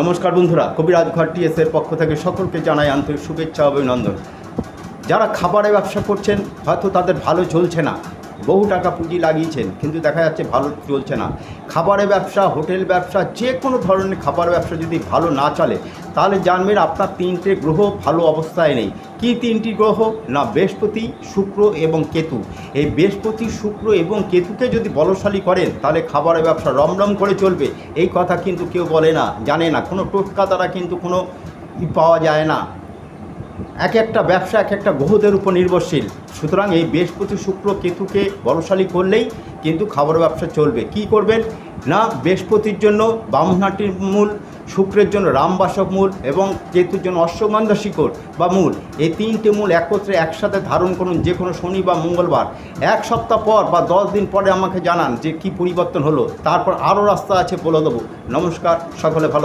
নমস্কার বন্ধুরা, কবিরাজ ঘর টিএসের পক্ষ থেকে সকলকে জানাই আন্তরিক শুভেচ্ছা ও অভিনন্দন। যারা খাবারের ব্যবসা করছেন, হয়তো তাদের ভালো চলছে না, বহু টাকা পুঁজি লাগিয়েছেন কিন্তু দেখা যাচ্ছে ভালো চলছে না। খাবারের ব্যবসা, হোটেল ব্যবসা, যে কোনো ধরনের খাবার ব্যবসা যদি ভালো না চলে, তাহলে জানবেন আপনার তিনটে গ্রহ ভালো অবস্থায় নেই। কি তিনটি গ্রহ? না, বৃহস্পতি, শুক্র এবং কেতু। এই বৃহস্পতি, শুক্র এবং কেতুকে যদি বলশালী করেন, তাহলে খাবারের ব্যবসা রমরম করে চলবে। এই কথা কিন্তু কেউ বলে না, জানে না, কোনো টোটকা দ্বারা কিন্তু কোনো পাওয়া যায় না। এক একটা ব্যবসা এক একটা গ্রহদের উপর নির্ভরশীল। সুতরাং এই বৃহস্পতি, শুক্র, কেতুকে বলশালী করলেই কিন্তু খাবার ব্যবসা চলবে। কি করবেন? না, বৃহস্পতির জন্য ব্রাহ্মণাটির মূল, শুক্রের জন্য রামবাসক মূল এবং কেতুর জন্য অশ্বগন্ধা শিকড় বা মূল। এই তিনটে মূল একত্রে একসাথে ধারণ করুন, যে কোনো শনি বা মঙ্গলবার। এক সপ্তাহ পর বা 10 দিন পরে আমাকে জানান যে কি পরিবর্তন হলো। তারপর আরও রাস্তা আছে, বলে দেবো। নমস্কার, সকলে ভালো